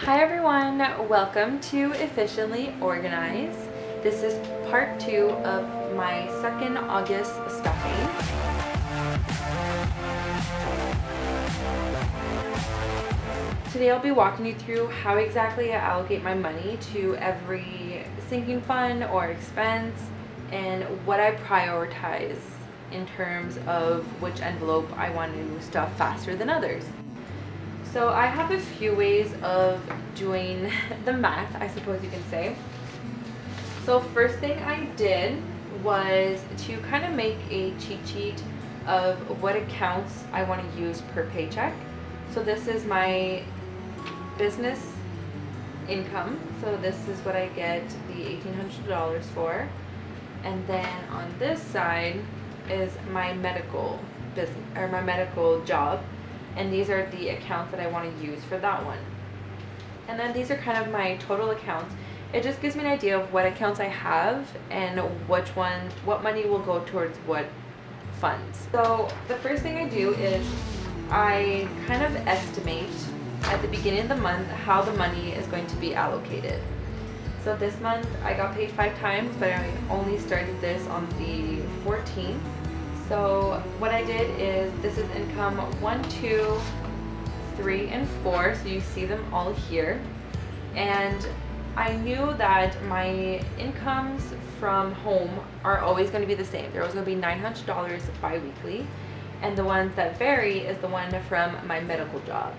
Hi everyone, welcome to Efficiently Organized. This is part 2 of my second August stuffing. Today I'll be walking you through how exactly I allocate my money to every sinking fund or expense and what I prioritize in terms of which envelope I want to stuff faster than others. So I have a few ways of doing the math, I suppose you can say. So first thing I did was to kind of make a cheat sheet of what accounts I want to use per paycheck. So this is my business income. So this is what I get the $1,800 for. And then on this side is my medical business or my medical job. And these are the accounts that I want to use for that one. And then these are kind of my total accounts. It just gives me an idea of what accounts I have and what money will go towards what funds. So the first thing I do is I kind of estimate at the beginning of the month how the money is going to be allocated. So this month I got paid 5 times, but I only started this on the 14th. So what I did is, this is income 1, 2, 3, and 4. So you see them all here. And I knew that my incomes from home are always going to be the same. They're always going to be $900 bi-weekly. And the ones that vary is the one from my medical job.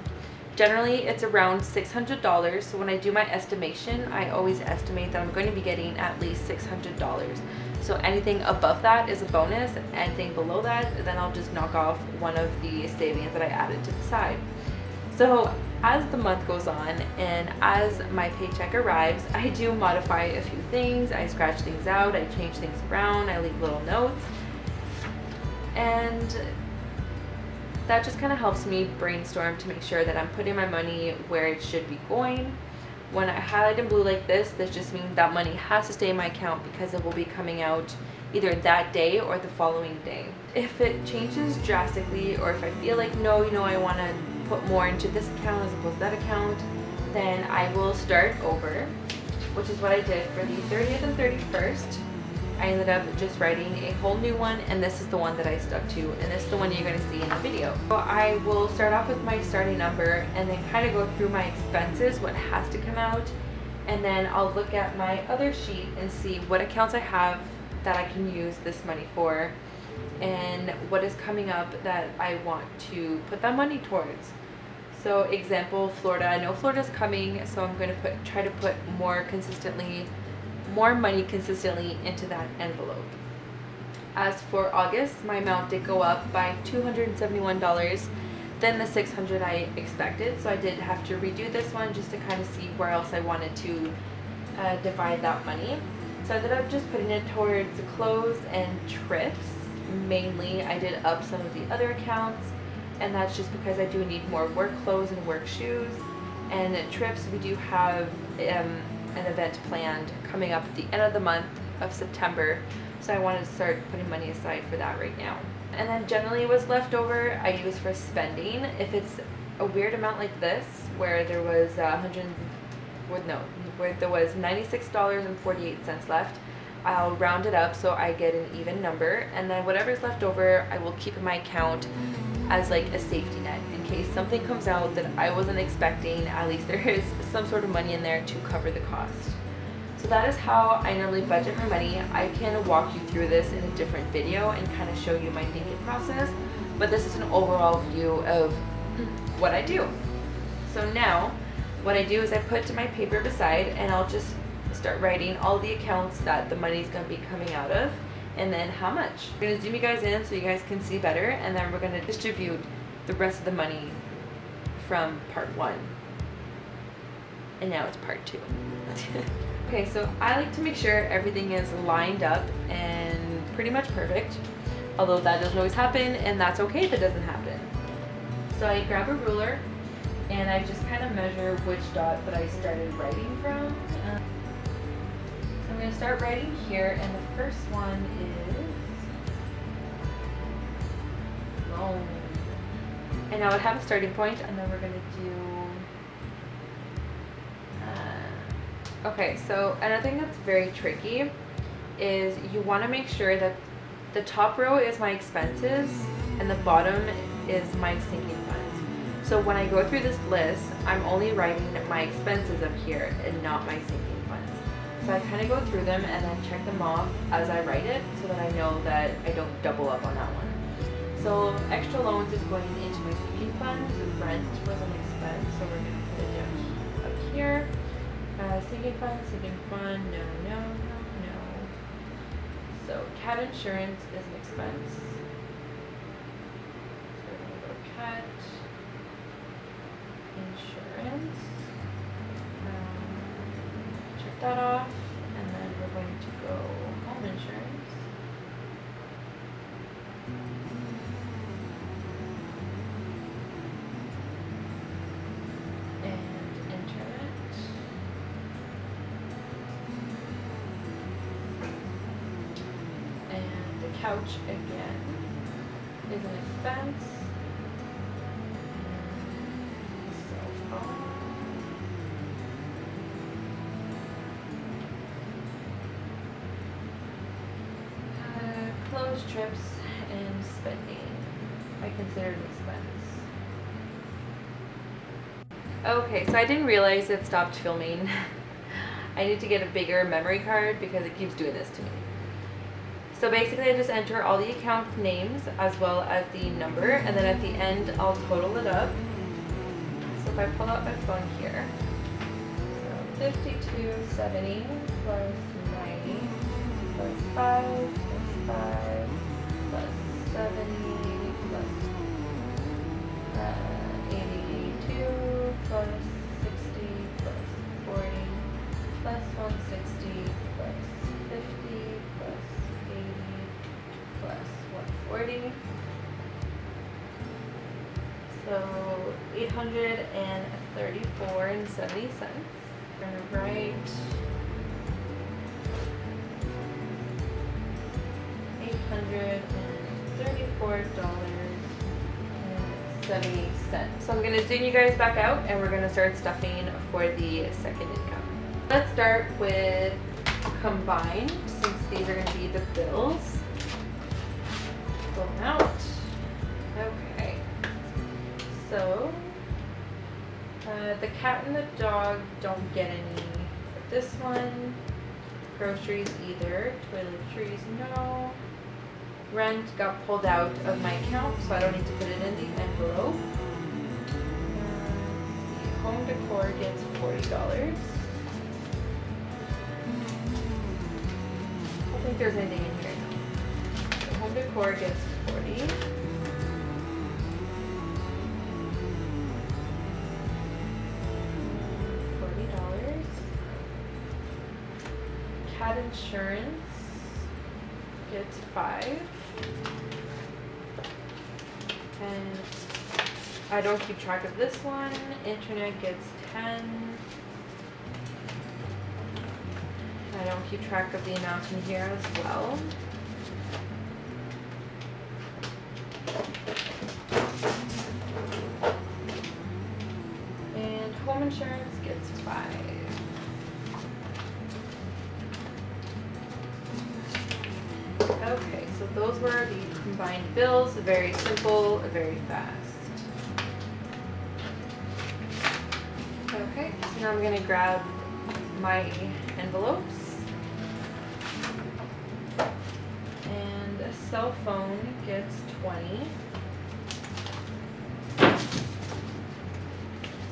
Generally, it's around $600. So when I do my estimation, I always estimate that I'm going to be getting at least $600. So anything above that is a bonus. Anything below that, then I'll just knock off one of the savings that I added to the side. So as the month goes on and as my paycheck arrives, I do modify a few things. I scratch things out, I change things around, I leave little notes. And that just kind of helps me brainstorm to make sure that I'm putting my money where it should be going. When I highlight in blue like this just means that money has to stay in my account because it will be coming out either that day or the following day. If it changes drastically, or if I feel like, no, I want to put more into this account as opposed to that account, then I will start over, which is what I did for the 30th and 31st. I ended up just writing a whole new one, and this is the one that I stuck to, and this is the one you're going to see in the video. So I will start off with my starting number and then kind of go through my expenses, what has to come out, and then I'll look at my other sheet and see what accounts I have that I can use this money for and what is coming up that I want to put that money towards. So example, Florida. I know Florida's coming, so I'm going to try to put more money consistently into that envelope. As for August, my amount did go up by $271 than the $600 I expected, so I did have to redo this one just to kind of see where else I wanted to divide that money. So I ended up just putting it towards clothes and trips. Mainly I did up some of the other accounts, and that's just because I do need more work clothes and work shoes. And trips, we do have an event planned coming up at the end of the month of September, so I wanted to start putting money aside for that right now. And then generally what's left over I use for spending. If it's a weird amount like this where there was where there was $96.48 left, I'll round it up so I get an even number, and then whatever's left over I will keep in my account as like a safety net in case something comes out that I wasn't expecting. At least there is some sort of money in there to cover the cost. So that is how I normally budget my money. I can walk you through this in a different video and kind of show you my thinking process, but this is an overall view of what I do. So now what I do is I put my paper beside and I'll just start writing all the accounts that the money is going to be coming out of, and then how much. I'm going to zoom you guys in so you guys can see better, and then we're going to distribute the rest of the money from part 1. And now it's part 2. Okay, so I like to make sure everything is lined up and pretty much perfect, although that doesn't always happen, and that's okay if it doesn't happen. So I grab a ruler and I just kind of measure which dot that I started writing from. I'm going to start writing here, and the first one is loan. And I would have a starting point, and then we're going to do Okay, so another thing that's very tricky is you want to make sure that the top row is my expenses and the bottom is my sinking funds. So when I go through this list, I'm only writing my expenses up here and not my sinking funds. So I kind of go through them and then check them off as I write it so that I know that I don't double up on that one. So extra loans is going into my sinking funds. Rent was an expense, so we're going to put it down up here. Sinking fund, no. So cat insurance is an expense. So we're going to go cat insurance. Check that off, and then we're going to go home insurance. Couch again is an expense. Cell phone. Clothes, trips, and spending. I consider an expense. Okay, so I didn't realize it stopped filming. I need to get a bigger memory card because it keeps doing this to me. So basically I just enter all the account names as well as the number, and then at the end I'll total it up. So if I pull out my phone here, so 5270 plus 90 plus 5 plus 5 plus 70 plus 82 plus 60 plus 40 plus 160 plus 50 plus 40. So 834 and 70 cents. We're gonna write $834.70. So I'm gonna zoom you guys back out and we're gonna start stuffing for the second income. Let's start with combined, since these are gonna be the bills. Pull them out. Okay. So the cat and the dog don't get any for this one. Groceries either. Toiletries no. Rent got pulled out of my account, so I don't need to put it in the envelope. Home decor gets $40. I don't think there's anything in here now. So home decor gets 40. $40. Cat insurance gets 5. And I don't keep track of this one. Internet gets 10. I don't keep track of the amount in here as well. And home insurance gets 5. Okay, so those were the combined bills. Very simple, very fast. Okay, so now I'm going to grab my envelopes. And a cell phone gets 20.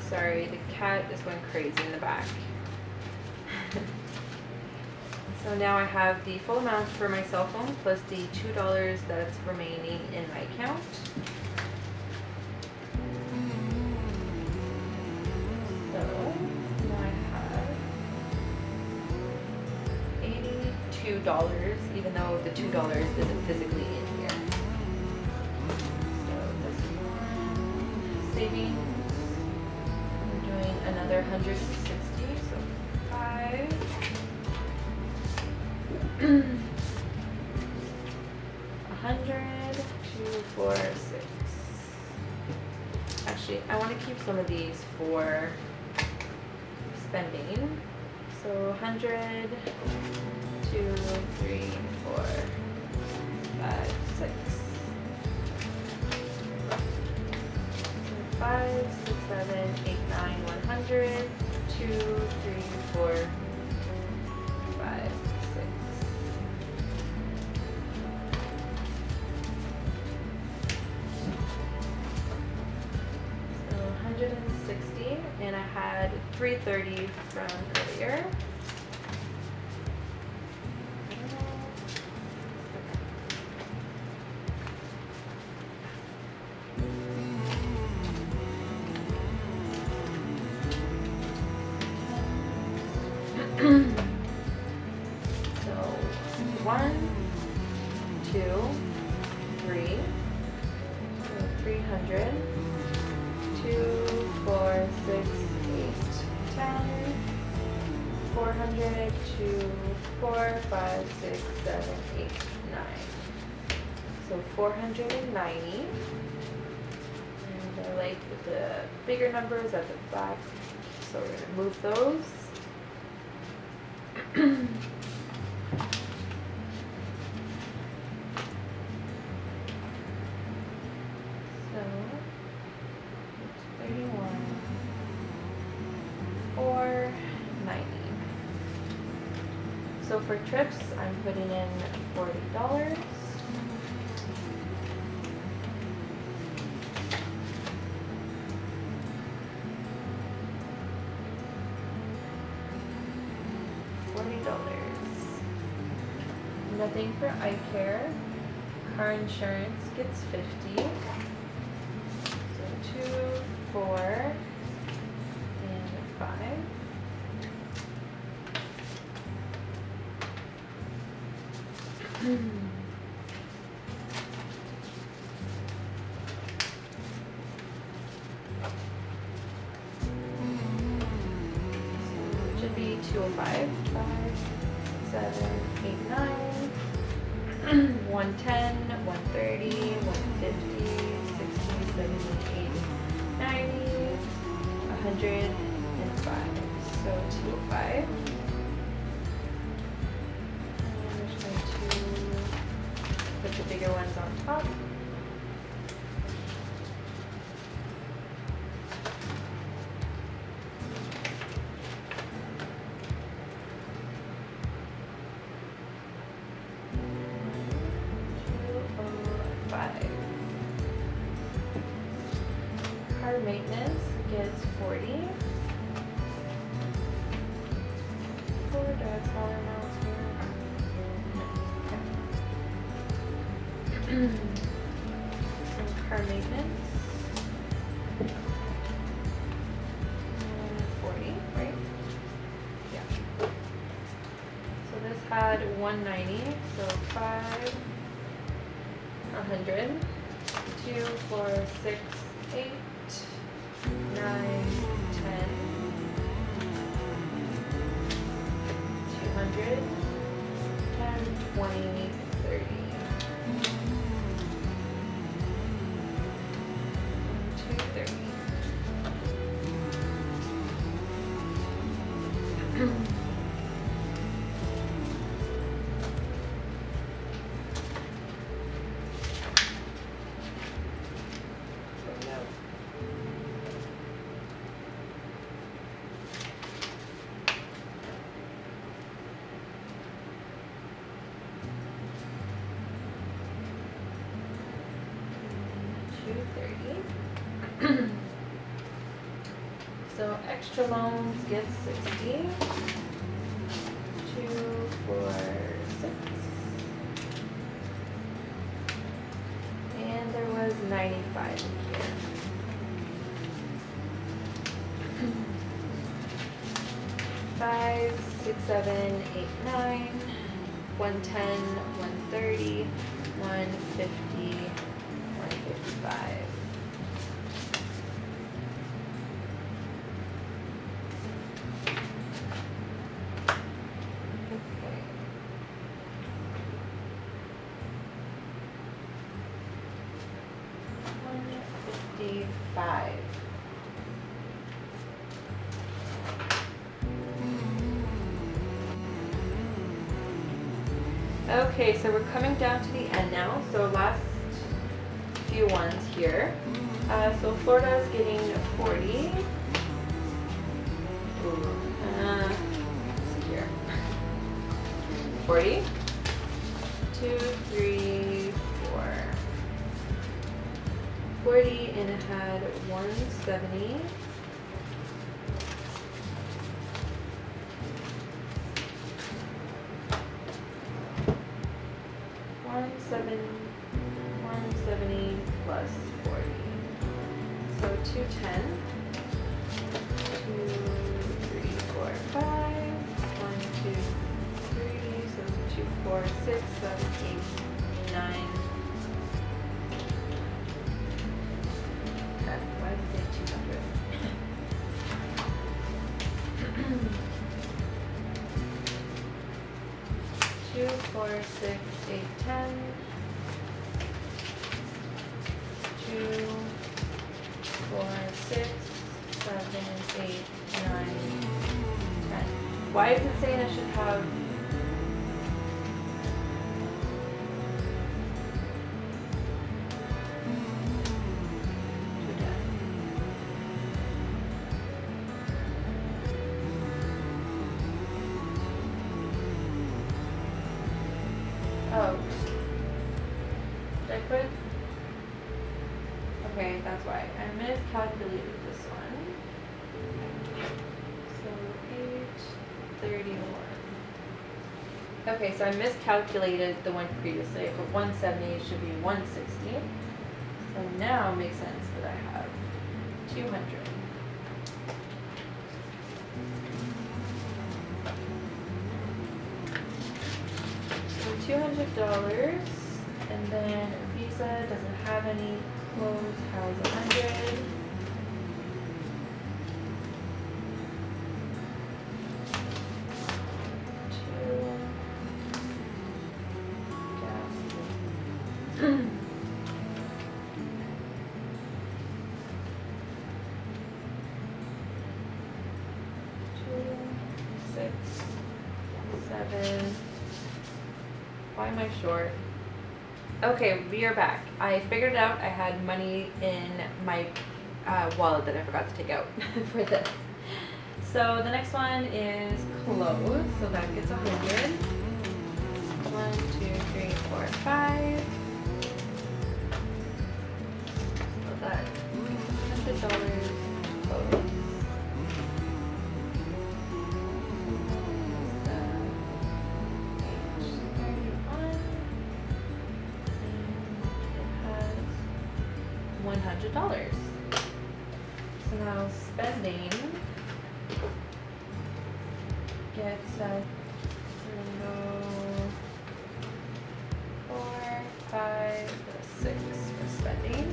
Sorry, the cat is going crazy in the back. So now I have the full amount for my cell phone plus the $2 that's remaining in my account. So now I have $82, even though the $2 isn't physically in here. So this one, savings, I'm doing another 160, so 5. 100, 2, 4, 6. Actually, I want to keep some of these for spending. So 100, 2, 3, 4, 5, 6. 5, 6, 7, 8, 9, 100, 2, 3, 4, 5, 6. So 160, and I had 330 from earlier. So 1, 2, 3, so 300, 2, 4, 6, 8, 10, 400, 2, 4, 5, 6, 7, 8, 9. So 490. And I like the bigger numbers at the back, so we're going to move those. So 31, 490. So for trips, I'm putting in $40. Nothing for eye care. Car insurance gets 50. So 2, 4, and 5. So it should be 205, 5, 7, 8, 9. 110, 130, 150, 60, 70, 80, 90, 105. So 205. And I'm just going to put the bigger ones on top. Car maintenance gets 40. Do I have dollar amounts here? No. Okay. Some car maintenance. 40, right? Yeah. So this had 190, so 5, 100, 2, 4, 6, 8, 9, 10, 200, 10, 20, 30. 230. So extra loans get 60. 2, 4, 6. And there was 95 in here. Five, 6, 7, 8, 9, 110, 130, 150, 155. Okay. 155. Okay, so we're coming down to the end now. So last few ones here. So Florida is getting 40. Let's see here. 40. 2, 3, 4. 40, and it had 170. $170 plus 40. So 210. 2, 3, 4, 5. 1, 2, 3. So 2, 4, 6, 7, 8, 9. Okay, why did it say 200? 2, 4, 6, 8, 10. 2, 4, 6, 7, 8, 9, 10. Why is it saying I should have oh, did I put? Okay, that's why. I miscalculated this one. So page 31. Okay, so I miscalculated the one previously. I put 170, it should be 160. So now it makes sense that I have 200. $200, and then Visa doesn't have any, clothes has 100. Why am I short? Okay, we are back. I figured it out. I had money in my wallet that I forgot to take out for this. So the next one is clothes. So that gets 100. 1, 2, 3, 4, 5. So that's $100 clothes. $100. So now spending gets 4, 5, 6 for spending.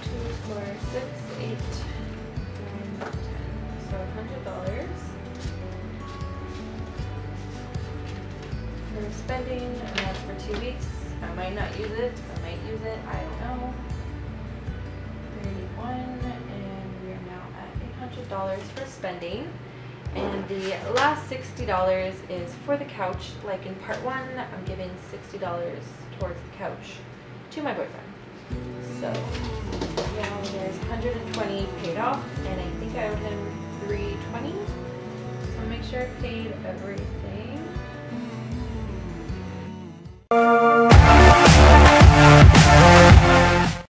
Two, 4, 6, 8, 9, 10. So $100. For spending, and that's for 2 weeks. I might not use it, I might use it, I don't know. 31, and we're now at $800 for spending. And the last $60 is for the couch. Like in part 1, I'm giving $60 towards the couch to my boyfriend. So now there's 120 paid off, and I think I owe him $320. So make sure I paid everything